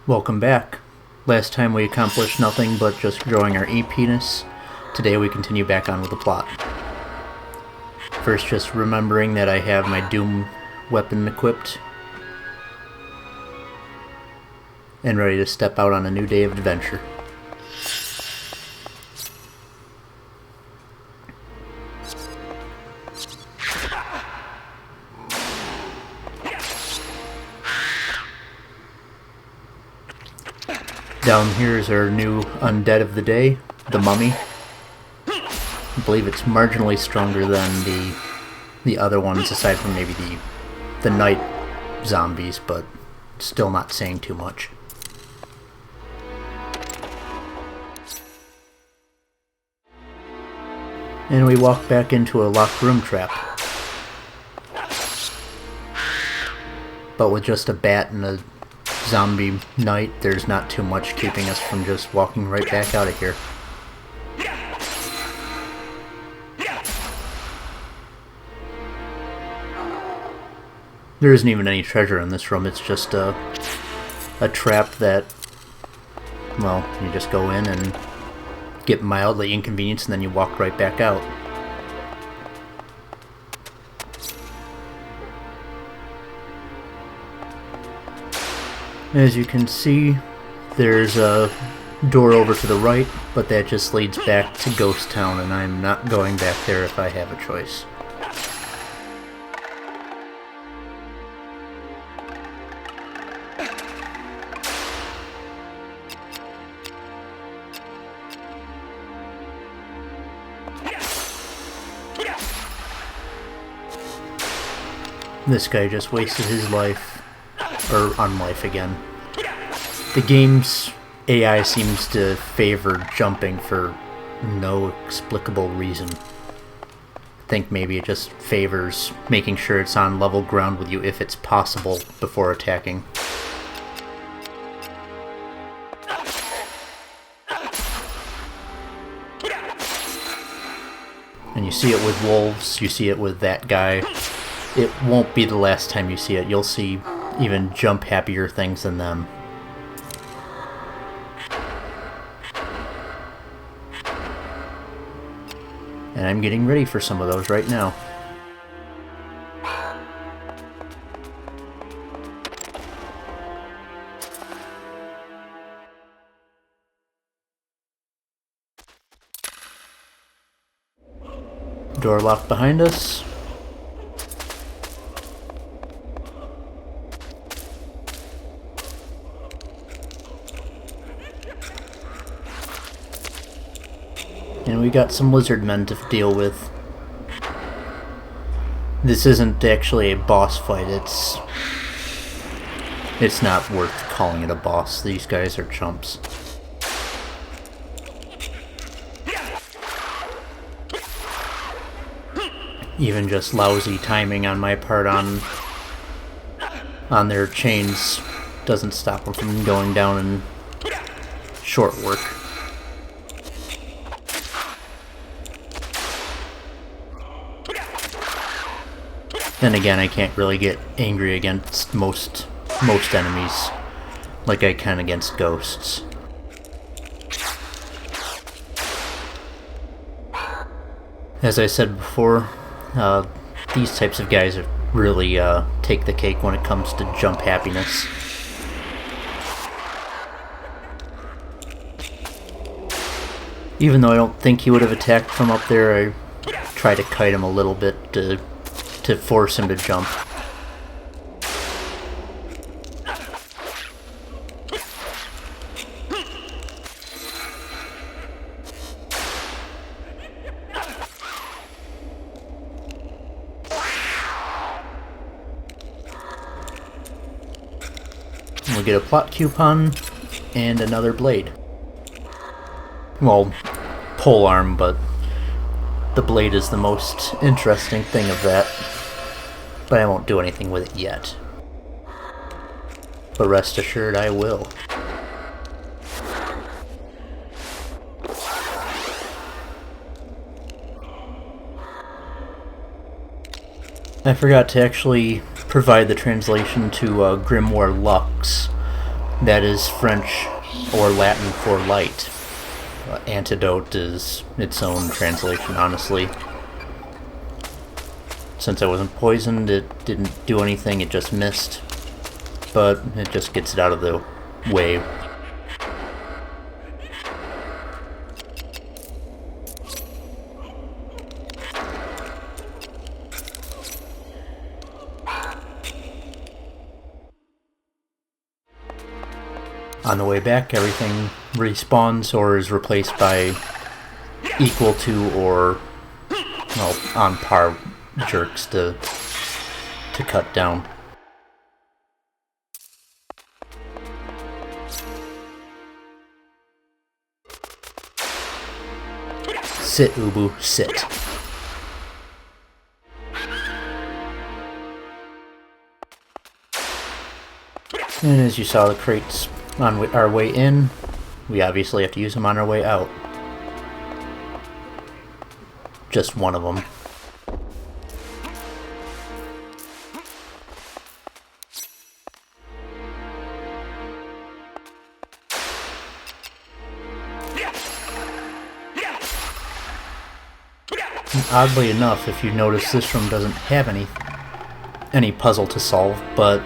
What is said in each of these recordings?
Welcome back. Last time we accomplished nothing but just growing our E-penis. Today we continue back on with the plot. First, just remembering that I have my Doom weapon equipped and ready to step out on a new day of adventure. Down here is our new undead of the day, the mummy. I believe it's marginally stronger than the other ones, aside from maybe the night zombies, but still not saying too much. And we walk back into a locked room trap. But with just a bat and a zombie knight, there's not too much keeping us from just walking right back out of here. There isn't even any treasure in this room, it's just a trap that, well, you just go in and get mildly inconvenienced and then you walk right back out. As you can see, there's a door over to the right, but that just leads back to Ghost Town, and I'm not going back there if I have a choice. This guy just wasted his life, or unlife again. The game's AI seems to favor jumping for no explicable reason. I think maybe it just favors making sure it's on level ground with you if it's possible before attacking. And you see it with wolves, you see it with that guy. It won't be the last time you see it. You'll see even jump happier things than them. And I'm getting ready for some of those right now. Door locked behind us. And we got some lizard men to deal with. This isn't actually a boss fight, it's not worth calling it a boss. These guys are chumps. Even just lousy timing on my part on their chains doesn't stop them from going down in short work. Then again, I can't really get angry against most enemies like I can against ghosts. As I said before, these types of guys really take the cake when it comes to jump happiness. Even though I don't think he would have attacked from up there, I try to kite him a little bit to force him to jump. We'll get a plot coupon and another blade. Well, pole arm, but the blade is the most interesting thing of that. But I won't do anything with it yet. But rest assured I will. I forgot to actually provide the translation to Grimoire Lux, That is French or Latin for light. Antidote is its own translation, honestly. Since I wasn't poisoned, it didn't do anything, it just missed. But it just gets it out of the way. On the way back, everything respawns or is replaced by equal to or, well, on par jerks to cut down. Sit, Ubu, sit. And as you saw, the crates on our way in, we obviously have to use them on our way out. Just one of them. And oddly enough, if you notice, this room doesn't have any puzzle to solve, but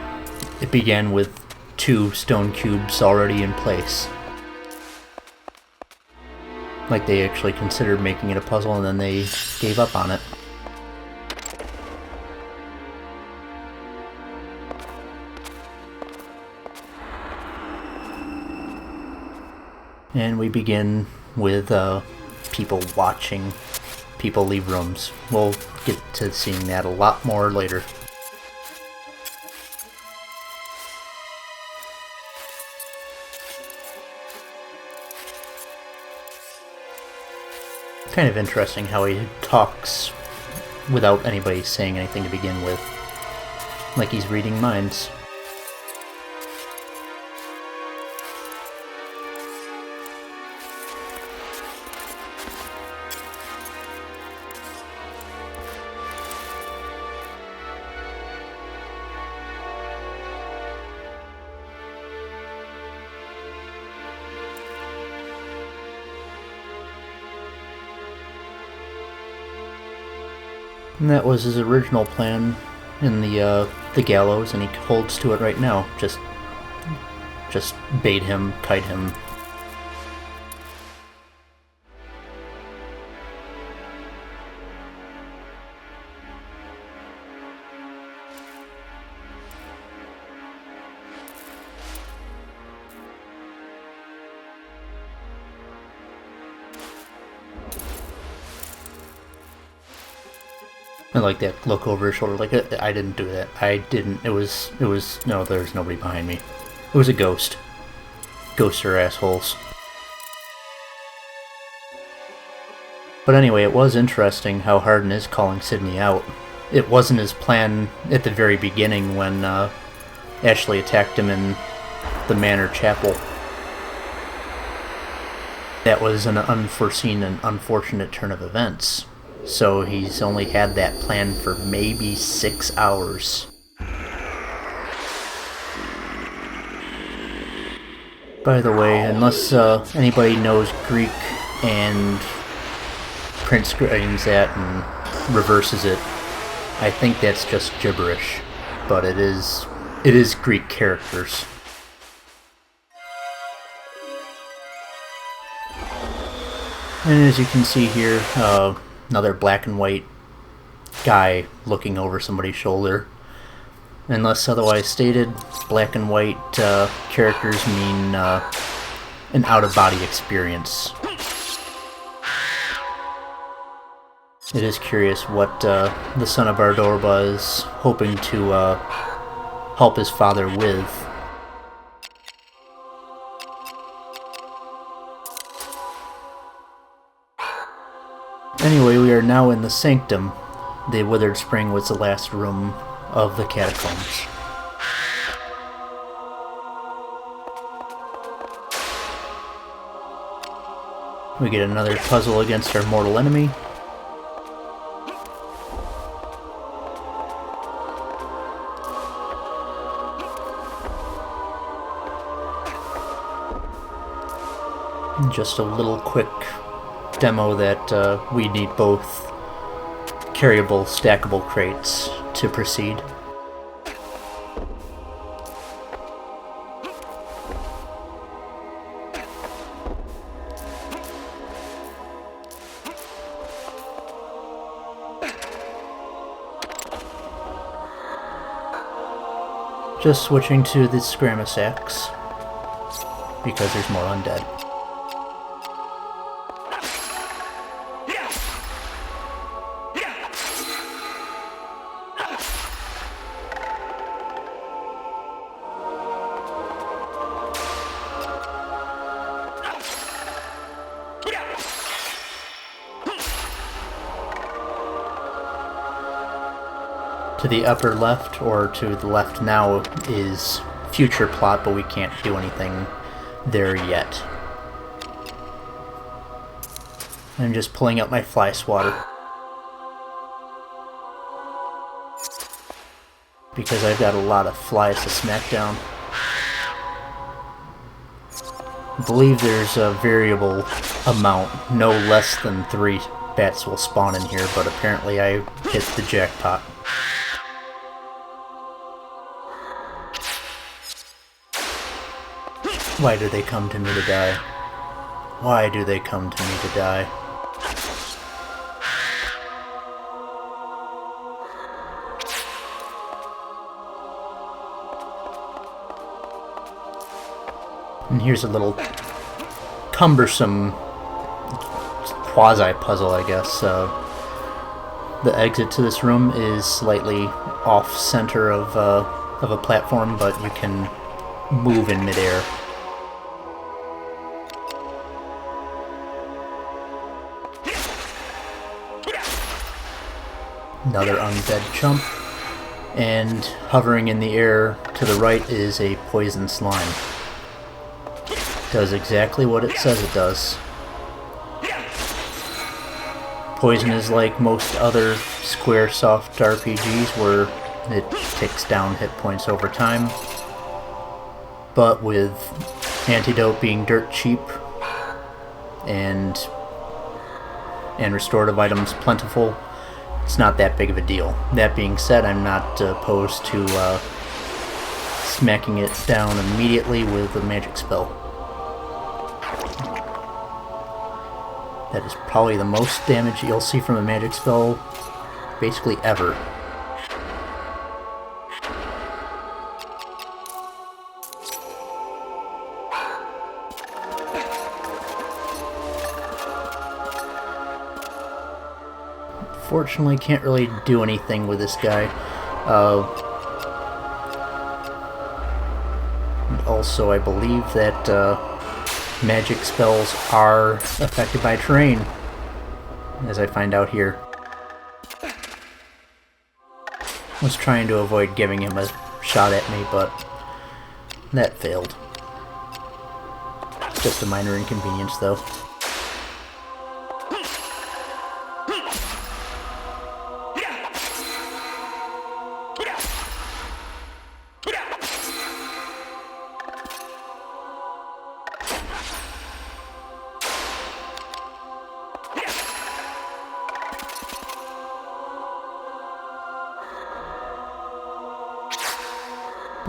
it began with 2 stone cubes already in place. Like they actually considered making it a puzzle and then they gave up on it. And we begin with people watching people leave rooms. We'll get to seeing that a lot more later. Kind of interesting how he talks without anybody saying anything to begin with. Like he's reading minds. And that was his original plan in the gallows, and he holds to it right now. Just bait him, kite him. And like that look over his shoulder, like, I didn't do that. I didn't. It was, no, there's nobody behind me. It was a ghost. Ghosts are assholes. But anyway, it was interesting how Hardin is calling Sydney out. It wasn't his plan at the very beginning when Ashley attacked him in the Manor Chapel. That was an unforeseen and unfortunate turn of events. So he's only had that plan for maybe 6 hours. By the way, unless anybody knows Greek and print screens that and reverses it, I think that's just gibberish. But it is Greek characters. And as you can see here, another black and white guy looking over somebody's shoulder. Unless otherwise stated, black and white characters mean an out-of-body experience. It is curious what the son of Ardorba is hoping to help his father with. Anyway, we are now in the Sanctum. The Withered Spring was the last room of the catacombs. We get another puzzle against our mortal enemy. Just a little quick demo that we need both carryable, stackable crates to proceed. Just switching to the Skrammus axe because there's more undead. To the upper left, or to the left now, is future plot, but we can't do anything there yet. I'm just pulling out my fly swatter because I've got a lot of flies to smack down. I believe there's a variable amount, no less than 3 bats will spawn in here, but apparently I hit the jackpot. Why do they come to me to die? Why do they come to me to die? And here's a little cumbersome quasi-puzzle, I guess. The exit to this room is slightly off-center of a platform, but you can move in midair. Another undead chump, and hovering in the air to the right is a poison slime. Does exactly what it says it does. Poison is like most other Squaresoft RPGs where it ticks down hit points over time, but with antidote being dirt cheap and restorative items plentiful, it's not that big of a deal. That being said, I'm not opposed to smacking it down immediately with a magic spell. That is probably the most damage you'll see from a magic spell, basically ever. Fortunately, can't really do anything with this guy. Also, I believe that magic spells are affected by terrain, as I find out here. Was trying to avoid giving him a shot at me, but that failed. Just a minor inconvenience, though.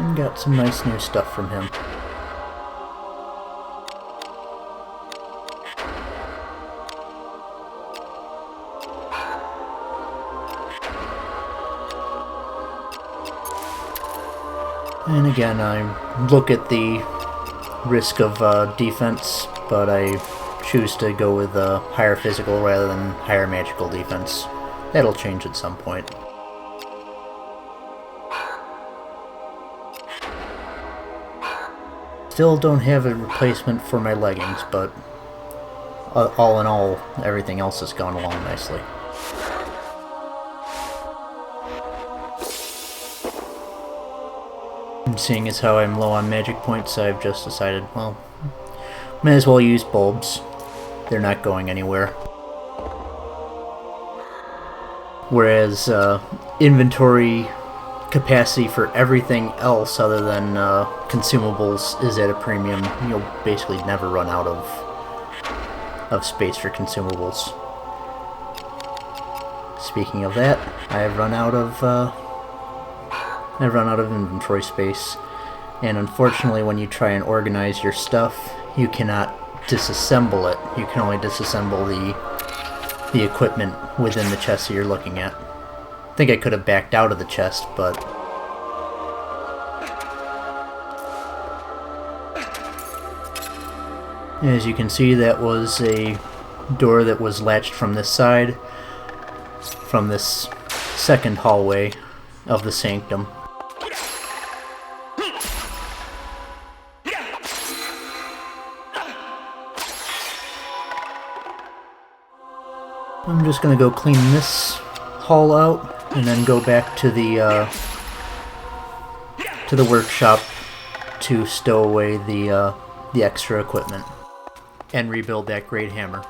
And got some nice new stuff from him. And again, I look at the risk of defense, but I choose to go with higher physical rather than higher magical defense. That'll change at some point. Still don't have a replacement for my leggings, but all in all, everything else has gone along nicely. And seeing as how I'm low on magic points, I've just decided, well, may as well use bulbs. They're not going anywhere. Whereas inventory capacity for everything else other than consumables is at a premium. You'll basically never run out of of space for consumables. Speaking of that, I've run out of inventory space, and unfortunately when you try and organize your stuff, you cannot disassemble it. You can only disassemble the equipment within the chest that you're looking at. I think I could have backed out of the chest, but as you can see, that was a door that was latched from this side, from this second hallway of the sanctum. I'm just gonna go clean this hall out and then go back to the workshop to stow away the extra equipment and rebuild that great hammer.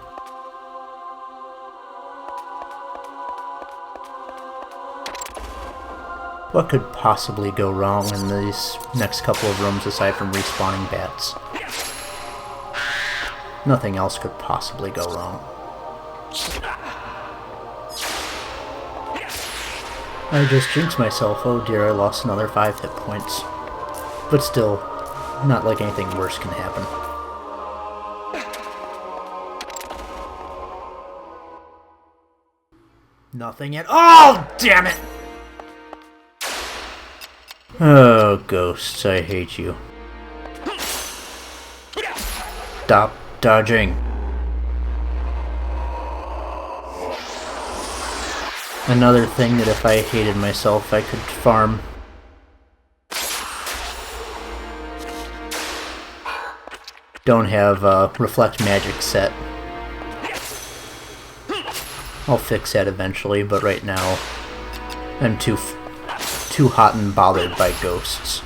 What could possibly go wrong in these next couple of rooms aside from respawning bats? Nothing else could possibly go wrong. I just jinxed myself. Oh dear, I lost another 5 hit points. But still, not like anything worse can happen. Nothing at all! Damn it! Oh, ghosts, I hate you. Stop dodging. Another thing that if I hated myself, I could farm. Don't have Reflect Magic set. I'll fix that eventually, but right now I'm too hot and bothered by ghosts.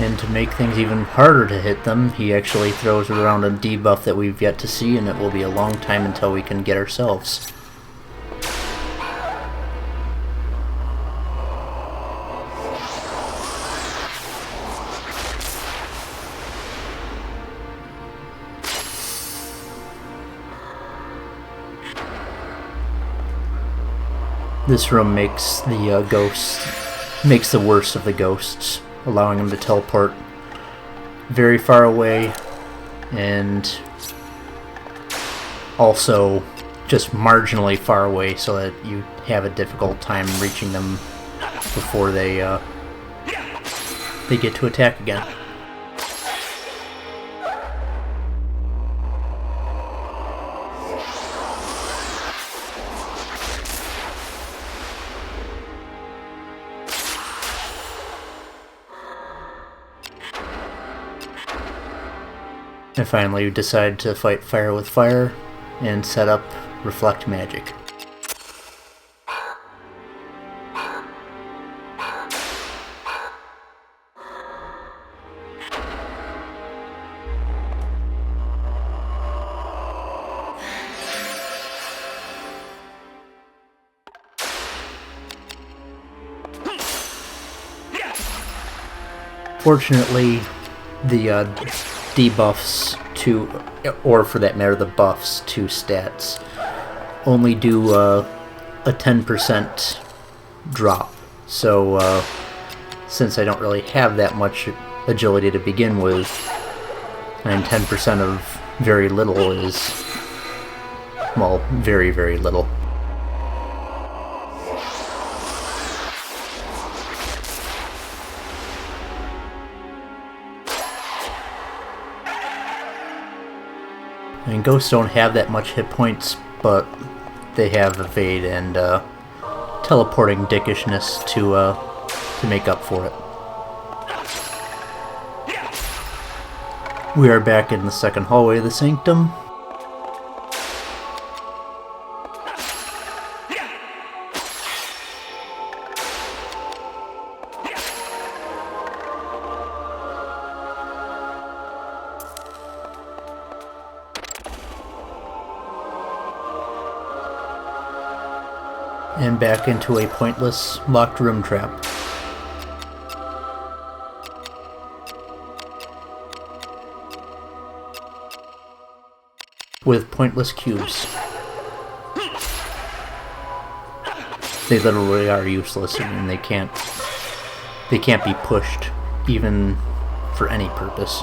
And to make things even harder to hit them, he actually throws around a debuff that we've yet to see, and it will be a long time until we can get ourselves. This room makes the makes the worst of the ghosts, allowing them to teleport very far away and also just marginally far away so that you have a difficult time reaching them before they get to attack again. I finally decided to fight fire with fire and set up Reflect Magic. Fortunately, the debuffs to, or for that matter the buffs to stats, only do a 10% drop. So since I don't really have that much agility to begin with, and 10% of very little is, well, very, very little. I mean, ghosts don't have that much hit points, but they have evade and teleporting dickishness to make up for it. We are back in the second hallway of the sanctum. and back into a pointless locked room trap. With pointless cubes. They literally are useless, and they can't be pushed, even for any purpose.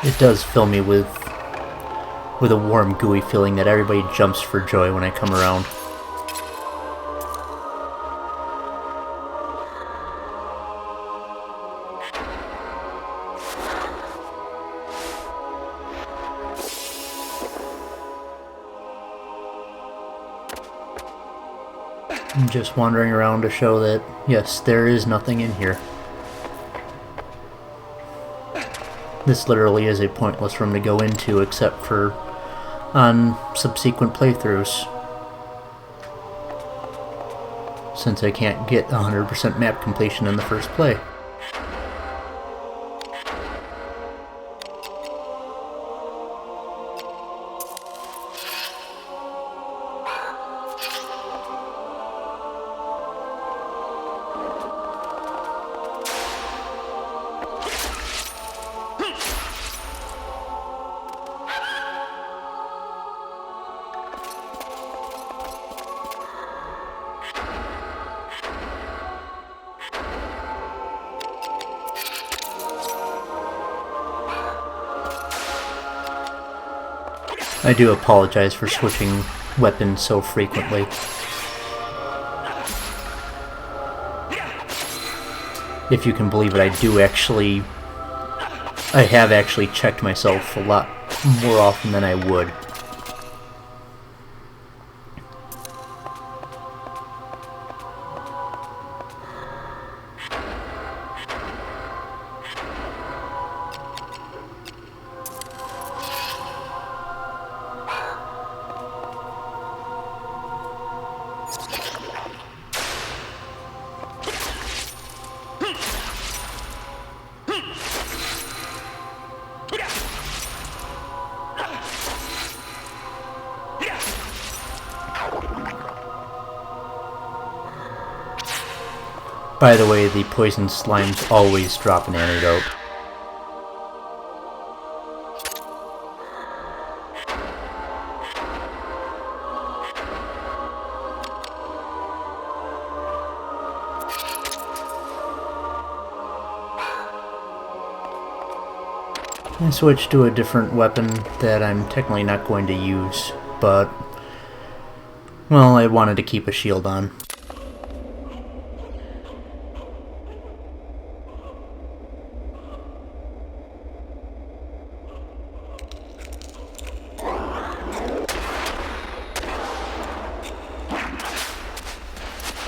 It does fill me with a warm, gooey feeling that everybody jumps for joy when I come around. I'm just wandering around to show that, yes, there is nothing in here. This literally is a pointless room to go into, except for on subsequent playthroughs, since I can't get 100% map completion in the first play. I do apologize for switching weapons so frequently. If you can believe it, I have actually checked myself a lot more often than I would. By the way, the poison slimes always drop an antidote. I switched to a different weapon that I'm technically not going to use, but, well, I wanted to keep a shield on.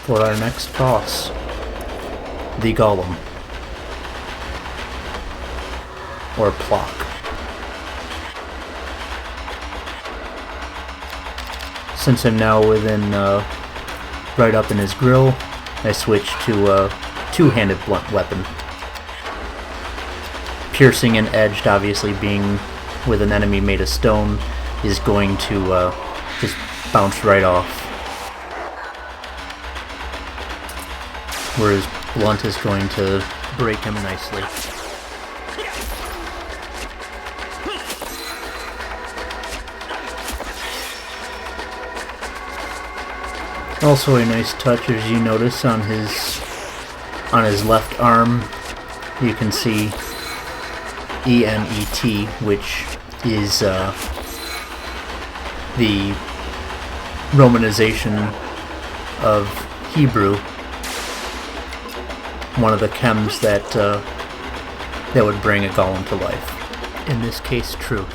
For our next boss, the Golem, or Plock. Since I'm now within, right up in his grill, I switched to a two-handed blunt weapon. Piercing and edged, obviously being with an enemy made of stone, is going to just bounce right off. Whereas blunt is going to break him nicely. Also a nice touch, as you notice, on his left arm, you can see EMET, which is the romanization of Hebrew. One of the chems that would bring a golem to life. In this case, truth.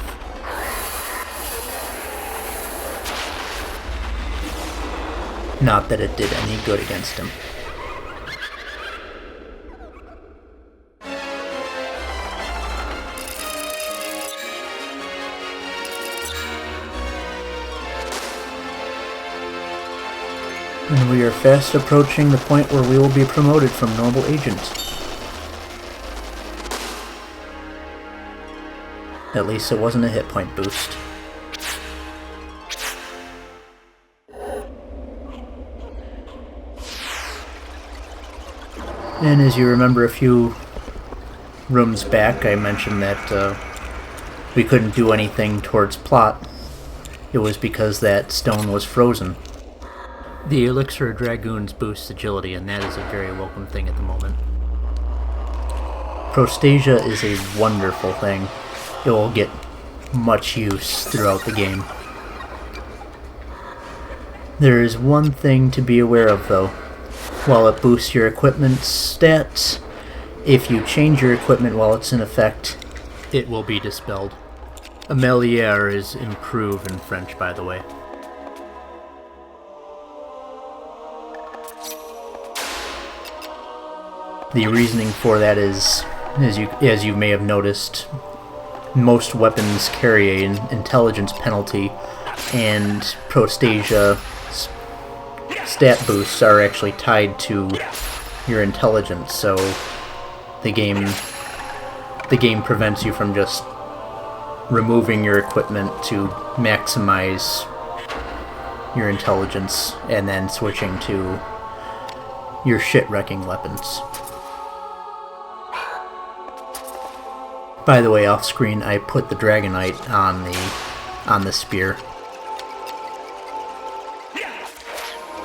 Not that it did any good against him. And we are fast approaching the point where we will be promoted from normal agent. At least it wasn't a hit point boost. And as you remember a few rooms back, I mentioned that we couldn't do anything towards plot. It was because that stone was frozen. The Elixir Dragoons boost agility, and that is a very welcome thing at the moment. Prostasia is a wonderful thing. It will get much use throughout the game. There is one thing to be aware of, though. While it boosts your equipment's stats, if you change your equipment while it's in effect, it will be dispelled. Amelière is improve in French, by the way. The reasoning for that is, as you may have noticed, most weapons carry an intelligence penalty, and Prostasia stat boosts are actually tied to your intelligence, so the game prevents you from just removing your equipment to maximize your intelligence and then switching to your shit-wrecking weapons. By the way, off screen, I put the Dragonite on the spear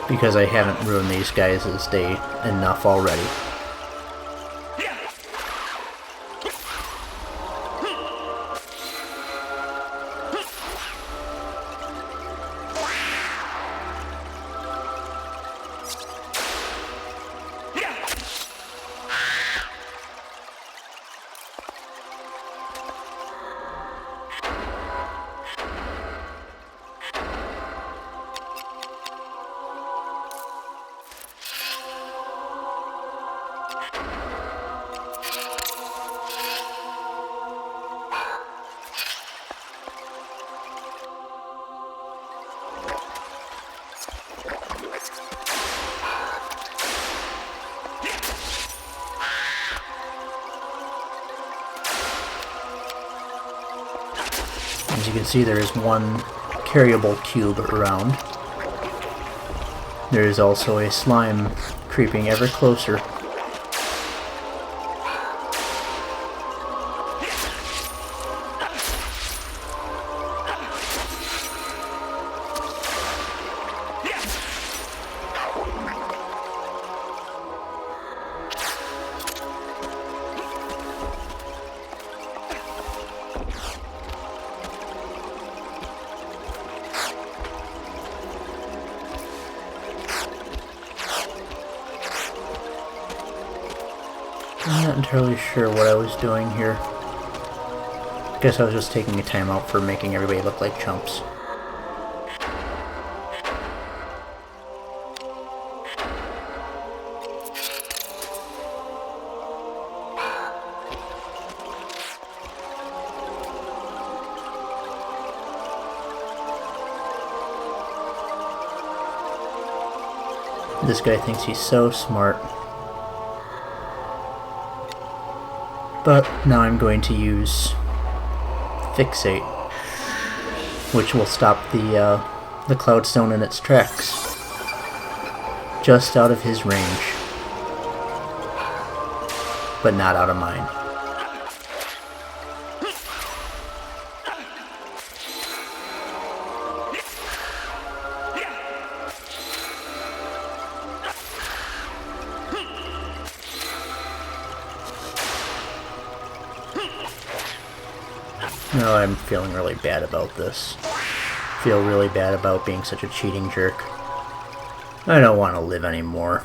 because I haven't ruined these guys' day enough already. As you can see, there is one carryable cube around. There is also a slime creeping ever closer. I'm not entirely sure what I was doing here. Guess I was just taking a time out for making everybody look like chumps. This guy thinks he's so smart. But now I'm going to use Fixate, which will stop the Cloudstone in its tracks, just out of his range, but not out of mine. No, I'm feeling really bad about this. Feel really bad about being such a cheating jerk. I don't want to live anymore.